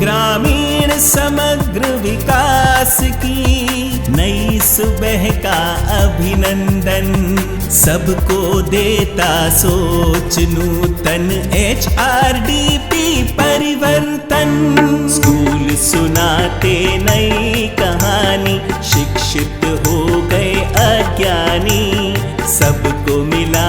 ग्रामीण समग्र विकास की नई सुबह का अभिनंदन, सबको देता सोच नूतन HRDP परिवर्तन। स्कूल सुनाते नई कहानी, शिक्षित हो गए अज्ञानी, सबको मिला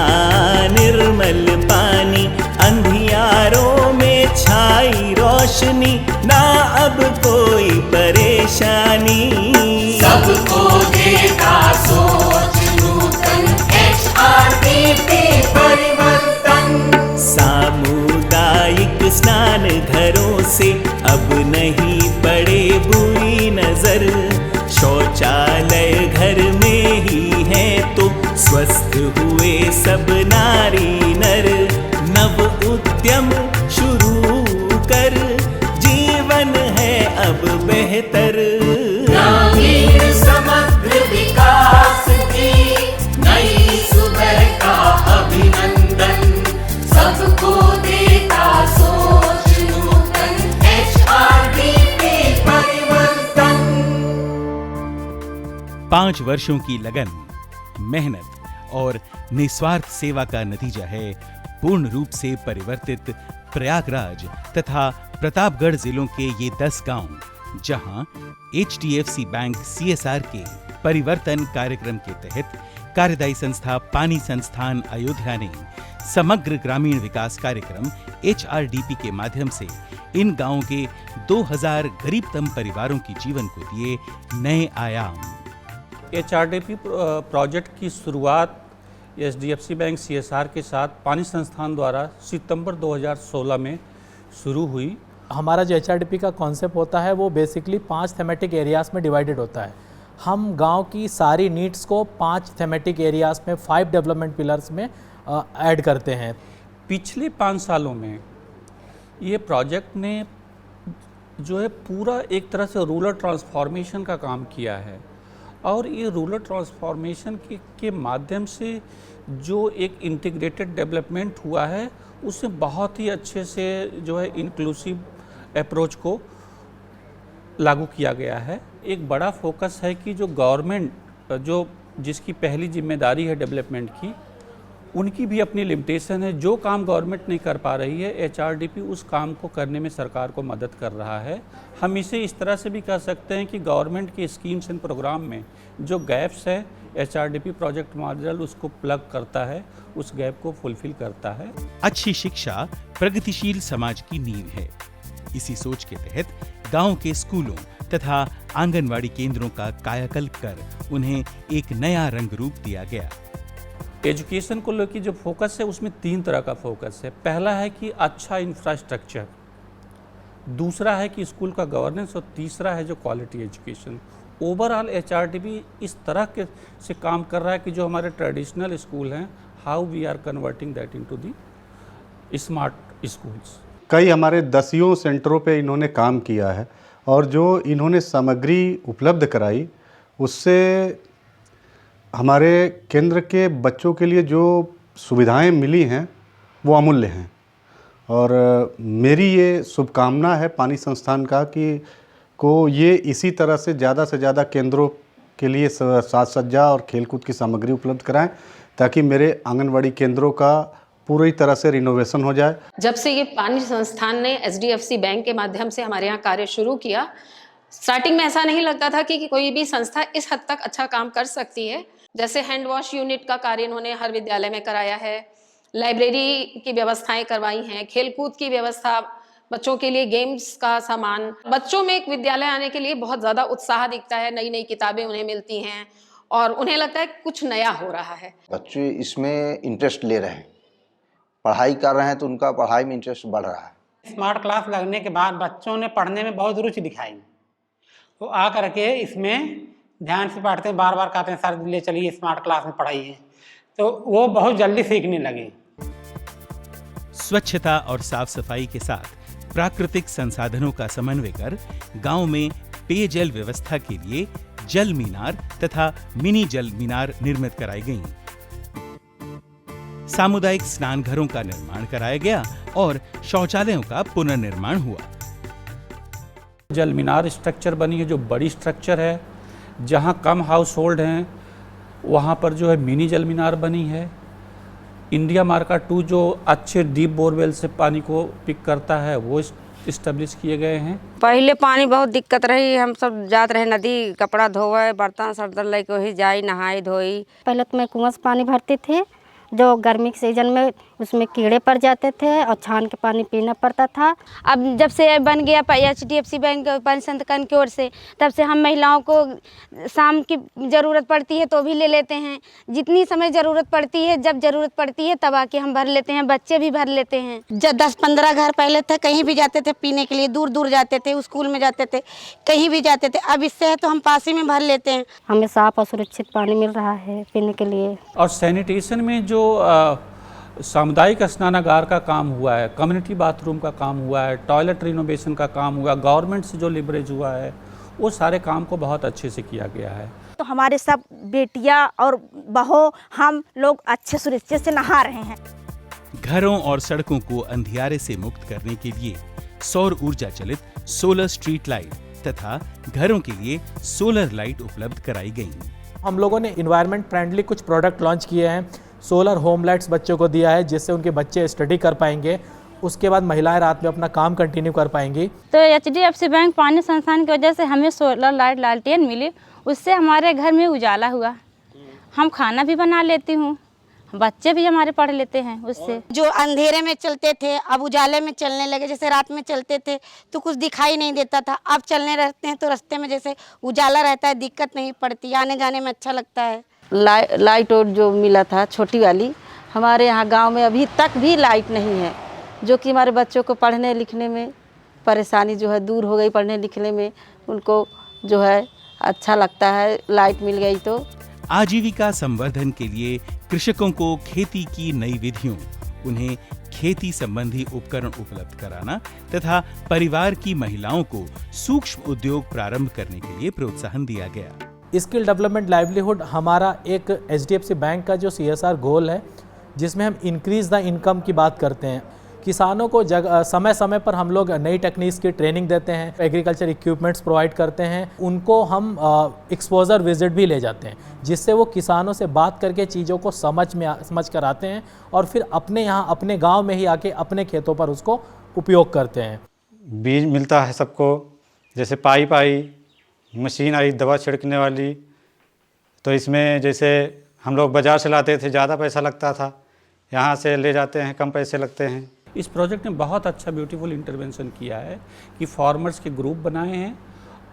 निर्मल पानी, अंधियारों में छाई रोशनी, ना अब कोई परेशानी। सबको देता सोच नूतन HRDP परिवर्तन। सामुदायिक स्नान घरों से अब नहीं पड़े बुरी नजर, शौचालय घर में ही है तो स्वस्थ हुए सब नारी नर। नव उद्यम शुरू कर, जीवन है अब बेहतर। ग्रामीण समग्र विकास की नई सुबह का अभिनंदन, सबको देता सोच नूतन HRDP परिवर्तन। 5 वर्षों की लगन, मेहनत और निस्वार्थ सेवा का नतीजा है पूर्ण रूप से परिवर्तित प्रयागराज तथा प्रतापगढ़ जिलों के ये 10 गांव, जहां HDFC बैंक CSR के परिवर्तन कार्यक्रम के तहत कार्यदायी संस्था पानी संस्थान अयोध्या ने समग्र ग्रामीण विकास कार्यक्रम HRDP के माध्यम से इन गांवों के 2000 गरीबतम परिवारों के जीवन को दिए नए आयाम। HRDP प्रोजेक्ट की शुरुआत HDFC बैंक CSR के साथ पानी संस्थान द्वारा सितंबर 2016 में शुरू हुई। हमारा जो HRDP का कॉन्सेप्ट होता है वो बेसिकली 5 थेमेटिक एरियाज़ में डिवाइडेड होता है। हम गांव की सारी नीड्स को 5 थेमेटिक एरियाज़ में 5 डेवलपमेंट पिलर्स में ऐड करते हैं। पिछले 5 सालों में ये प्रोजेक्ट ने जो है पूरा एक तरह से रूरल ट्रांसफॉर्मेशन का काम किया है, और ये रूरल ट्रांसफॉर्मेशन के माध्यम से जो एक इंटीग्रेटेड डेवलपमेंट हुआ है, उससे बहुत ही अच्छे से जो है इंक्लूसिव अप्रोच को लागू किया गया है। एक बड़ा फोकस है कि जो गवर्नमेंट जो जिसकी पहली जिम्मेदारी है डेवलपमेंट की, उनकी भी अपनी लिमिटेशन है। जो काम गवर्नमेंट नहीं कर पा रही है, HRDP उस काम को करने में सरकार को मदद कर रहा है। हम इसे इस तरह से भी कह सकते हैं कि गवर्नमेंट के स्कीम्स एंड प्रोग्राम में जो गैप्स है, HRDP प्रोजेक्ट मॉडल उसको प्लग करता है, उस गैप को फुलफिल करता है। अच्छी शिक्षा प्रगतिशील समाज की नींव है। इसी सोच के तहत गांव के स्कूलों तथा आंगनवाड़ी केंद्रों का कायाकल्प कर उन्हें एक नया रंग रूप दिया गया। एजुकेशन को लेकर जो फोकस है उसमें 3 तरह का फोकस है। पहला है कि अच्छा इंफ्रास्ट्रक्चर, दूसरा है कि स्कूल का गवर्नेंस, और तीसरा है जो क्वालिटी एजुकेशन। ओवरऑल HRDP इस तरह के से काम कर रहा है कि जो हमारे ट्रेडिशनल स्कूल हैं, how we are converting that into the smart schools. कई हमारे दसियों सेंटरों पे इन्होंने काम किया है, और जो इन्होंने सामग्री उपलब्ध कराई उससे हमारे केंद्र के बच्चों के लिए जो सुविधाएं मिली हैं वो अमूल्य हैं। और मेरी ये शुभकामना है पानी संस्थान का कि को ये इसी तरह से ज़्यादा केंद्रों के लिए साज सज्जा और खेलकूद की सामग्री उपलब्ध कराएं, ताकि मेरे आंगनवाड़ी केंद्रों का पूरी तरह से रिनोवेशन हो जाए। जब से ये पानी संस्थान ने HDFC बैंक के माध्यम से हमारे यहाँ कार्य शुरू किया, स्टार्टिंग में ऐसा नहीं लगता था कि कोई भी संस्था इस हद तक अच्छा काम कर सकती है। जैसे हैंड वॉश यूनिट का कार्य इन्होंने हर विद्यालय में कराया है, लाइब्रेरी की व्यवस्थाएं करवाई हैं, खेलकूद की व्यवस्था, बच्चों के लिए गेम्स का सामान। बच्चों में एक विद्यालय आने के लिए बहुत ज़्यादा उत्साह दिखता है, नई नई किताबें उन्हें मिलती हैं और उन्हें लगता है कुछ नया हो रहा है। बच्चे इसमें इंटरेस्ट ले रहे हैं, पढ़ाई कर रहे हैं तो उनका पढ़ाई में इंटरेस्ट बढ़ रहा है। स्मार्ट क्लास लगने के बाद बच्चों ने पढ़ने में बहुत रुचि दिखाई, तो आ करके इसमें ध्यान से पढ़ते हैं, बार बार कहते हैं सर ले चलिए स्मार्ट क्लास में पढ़ाइए, तो वो बहुत जल्दी सीखने लगे। स्वच्छता और साफ सफाई के साथ प्राकृतिक संसाधनों का समन्वय कर गांव में पेयजल व्यवस्था के लिए जल मीनार तथा मिनी जल मीनार निर्मित कराई गईं। सामुदायिक स्नान घरों का निर्माण कराया गया और शौचालयों का पुनर्निर्माण हुआ। जल मीनार स्ट्रक्चर बनी है जो बड़ी स्ट्रक्चर है। जहाँ कम हाउस होल्ड हैं वहाँ पर जो है मिनी जल मीनार बनी है। इंडिया मार्का 2 जो अच्छे डीप बोरवेल से पानी को पिक करता है वो इस्टेब्लिश किए गए हैं। पहले पानी बहुत दिक्कत रही, हम सब जात रहे नदी, कपड़ा धोवे, बर्तन सर्दन लेके वही जाई, नहाई धोई। पहले तो मैं कुआं से पानी भरते थे, जो गर्मी के सीजन में उसमें कीड़े पड़ जाते थे और छान के पानी पीना पड़ता था। अब जब से बन गया HDFC बैंक पानी संस्थान की ओर से, तब से हम महिलाओं को शाम की ज़रूरत पड़ती है तो भी ले लेते हैं। जितनी समय ज़रूरत पड़ती है, जब ज़रूरत पड़ती है तब आके हम भर लेते हैं, बच्चे भी भर लेते हैं। जब 10-15 घर पहले थे, कहीं भी जाते थे पीने के लिए, दूर दूर जाते थे, स्कूल में जाते थे, कहीं भी जाते थे। अब इससे है तो हम पास ही में भर लेते हैं। हमें साफ और सुरक्षित पानी मिल रहा है पीने के लिए। और सैनिटेशन में जो सामुदायिक स्नानागार का काम हुआ है, कम्युनिटी बाथरूम का काम हुआ है, टॉयलेट रिनोवेशन का काम हुआ, गवर्नमेंट से जो लिवरेज हुआ है, वो सारे काम को बहुत अच्छे से किया गया है। तो हमारे सब बेटियां और बहू हम लोग अच्छे सुरक्षित से नहा रहे हैं। घरों और सड़कों को अंधियारे से मुक्त करने के लिए सौर ऊर्जा चलित सोलर स्ट्रीट लाइट तथा घरों के लिए सोलर लाइट उपलब्ध कराई गई। हम लोगों ने इन्वायरमेंट फ्रेंडली कुछ प्रोडक्ट लॉन्च किए हैं। सोलर होम लाइट्स बच्चों को दिया है जिससे उनके बच्चे स्टडी कर पाएंगे, उसके बाद महिलाएं रात में अपना काम कंटिन्यू कर पाएंगी। तो HDFC बैंक पानी संस्थान की वजह से हमें सोलर लाइट लालटेन मिली, उससे हमारे घर में उजाला हुआ। हम खाना भी बना लेती हूँ, बच्चे भी हमारे पढ़ लेते हैं उससे। जो अंधेरे में चलते थे अब उजाले में चलने लगे। जैसे रात में चलते थे तो कुछ दिखाई नहीं देता था, अब चलने रहते हैं तो रास्ते में जैसे उजाला रहता है, दिक्कत नहीं पड़ती, आने जाने में अच्छा लगता है। लाइट और जो मिला था छोटी वाली, हमारे यहाँ गांव में अभी तक भी लाइट नहीं है, जो कि हमारे बच्चों को पढ़ने लिखने में परेशानी जो है दूर हो गई। पढ़ने लिखने में उनको जो है अच्छा लगता है, लाइट मिल गई तो। आजीविका संवर्धन के लिए कृषकों को खेती की नई विधियों, उन्हें खेती संबंधी उपकरण उपलब्ध कराना तथा परिवार की महिलाओं को सूक्ष्म उद्योग प्रारंभ करने के लिए प्रोत्साहन दिया गया। स्किल डेवलपमेंट लाइवलीहुड हमारा एक HDFC बैंक का जो CSR गोल है, जिसमें हम इंक्रीज द इनकम की बात करते हैं। किसानों को समय समय पर हम लोग नई टेक्निक्स की ट्रेनिंग देते हैं, एग्रीकल्चर इक्विपमेंट्स प्रोवाइड करते हैं, उनको हम एक्सपोजर विजिट भी ले जाते हैं, जिससे वो किसानों से बात करके चीज़ों को समझ कर आते हैं और फिर अपने यहाँ अपने गांव में ही आके अपने खेतों पर उसको उपयोग करते हैं। बीज मिलता है सबको, जैसे पाइप आई, मशीन आई दवा छिड़कने वाली। तो इसमें जैसे हम लोग बाज़ार से लाते थे, ज़्यादा पैसा लगता था, यहाँ से ले जाते हैं, कम पैसे लगते हैं। इस प्रोजेक्ट ने बहुत अच्छा ब्यूटीफुल इंटरवेंशन किया है कि फार्मर्स के ग्रुप बनाए हैं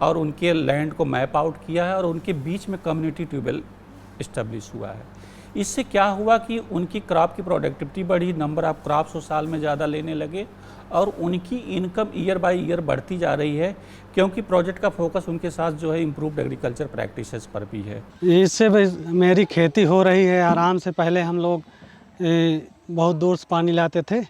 और उनके लैंड को मैप आउट किया है और उनके बीच में कम्युनिटी ट्यूबवेल इस्टेब्लिश हुआ है। इससे क्या हुआ कि उनकी क्रॉप की प्रोडक्टिविटी बढ़ी, नंबर ऑफ क्रॉप्स वो साल में ज़्यादा लेने लगे और उनकी इनकम ईयर बाय ईयर बढ़ती जा रही है, क्योंकि प्रोजेक्ट का फोकस उनके साथ जो है इम्प्रूव्ड एग्रीकल्चर प्रैक्टिसेस पर भी है। इससे मेरी खेती हो रही है आराम से। पहले हम लोग बहुत दूर से पानी लाते थे,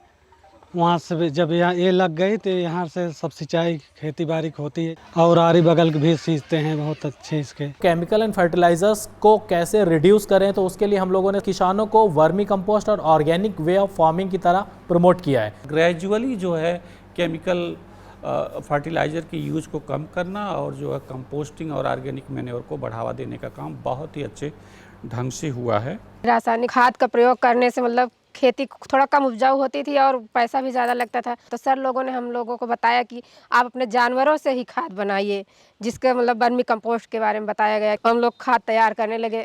वहाँ से जब यहाँ ये लग गई तो यहाँ से सब सिंचाई खेती बाड़ी होती है और आरी बगल भी सींचते हैं बहुत अच्छे। इसके केमिकल एंड फर्टिलाइजर्स को कैसे रिड्यूस करें, तो उसके लिए हम लोगों ने किसानों को वर्मी कंपोस्ट और ऑर्गेनिक वे ऑफ फार्मिंग की तरह प्रमोट किया है। ग्रेजुअली जो है केमिकल फर्टिलाइज़र की यूज़ को कम करना और जो है कंपोस्टिंग और ऑर्गेनिक मैन्योर को बढ़ावा देने का काम बहुत ही अच्छे ढंग से हुआ है। रासायनिक खाद का प्रयोग करने से मतलब खेती थोड़ा कम उपजाऊ होती थी और पैसा भी ज़्यादा लगता था। तो सर लोगों ने हम लोगों को बताया कि आप अपने जानवरों से ही खाद बनाइए, जिसके मतलब वर्मी कंपोस्ट के बारे में बताया गया। हम लोग खाद तैयार करने लगे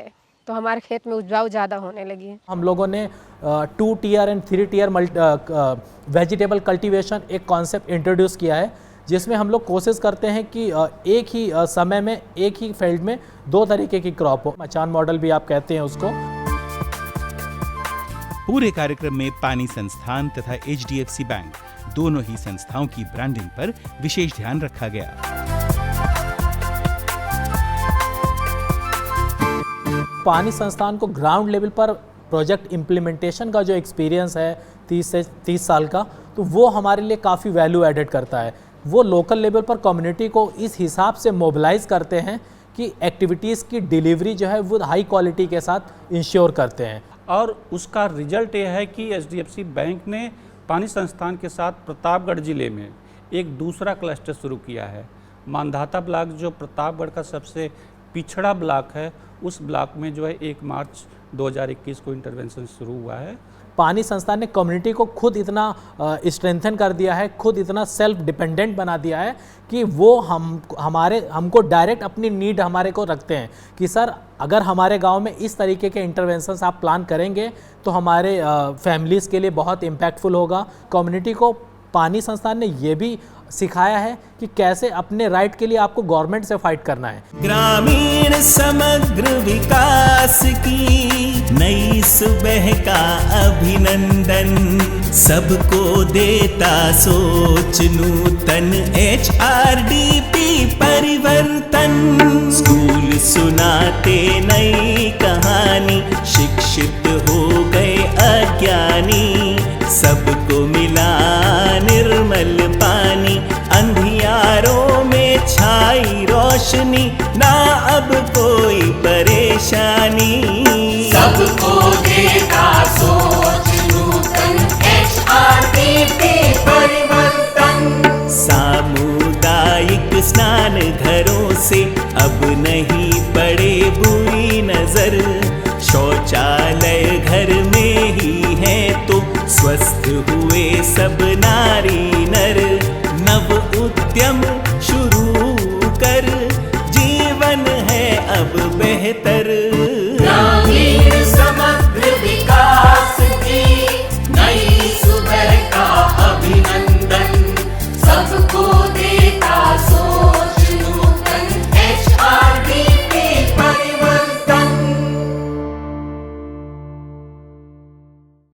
तो हमारे खेत में उपजाऊ ज़्यादा होने लगी है। हम लोगों ने 2 tier and 3 tier vegetable cultivation एक कॉन्सेप्ट इंट्रोड्यूस किया है, जिसमें हम लोग कोशिश करते हैं कि एक ही समय में एक ही फील्ड में 2 तरीके की क्रॉप हो। मचान मॉडल भी आप कहते हैं उसको। पूरे कार्यक्रम में पानी संस्थान तथा HDFC बैंक दोनों ही संस्थाओं की ब्रांडिंग पर विशेष ध्यान रखा गया। पानी संस्थान को ग्राउंड लेवल पर प्रोजेक्ट इम्प्लीमेंटेशन का जो एक्सपीरियंस है 30 से 30 साल का, तो वो हमारे लिए काफ़ी वैल्यू एडेड करता है। वो लोकल लेवल पर कम्युनिटी को इस हिसाब से मोबिलाइज करते हैं कि एक्टिविटीज़ की डिलीवरी जो है वो हाई क्वालिटी के साथ इंश्योर करते हैं। और उसका रिजल्ट ये है कि HDFC बैंक ने पानी संस्थान के साथ प्रतापगढ़ जिले में एक दूसरा क्लस्टर शुरू किया है, मानधाता ब्लॉक जो प्रतापगढ़ का सबसे पिछड़ा ब्लॉक है, उस ब्लॉक में जो है 1 मार्च 2021 को इंटरवेंशन शुरू हुआ है। पानी संस्थान ने कम्युनिटी को खुद इतना स्ट्रेंथन कर दिया है, खुद इतना सेल्फ डिपेंडेंट बना दिया है कि वो हमको डायरेक्ट अपनी नीड हमारे को रखते हैं कि सर अगर हमारे गांव में इस तरीके के इंटरवेंशंस आप प्लान करेंगे तो हमारे फैमिलीज़ के लिए बहुत इम्पैक्टफुल होगा। कम्युनिटी को पानी संस्थान ने ये भी सिखाया है कि कैसे अपने राइट के लिए आपको गवर्नमेंट से फाइट करना है। ग्रामीण समग्र विकास की नई सुबह का अभिनंदन, सबको देता सोच नूतन HRDP परिवर्तन। स्कूल सुनाते नई कहानी, शिक्षित हो गए अज्ञानी, सबको मिला निर्मल पानी, अंधियारों में छाई रोशनी, ना अब कोई परेशानी। सबको देता सोच नूतन HRDP परिवर्तन। सामुदायिक स्नान घरों से अब नहीं पड़े बुरी नजर, शौचालय घर में ही है तो स्वस्थ हुआ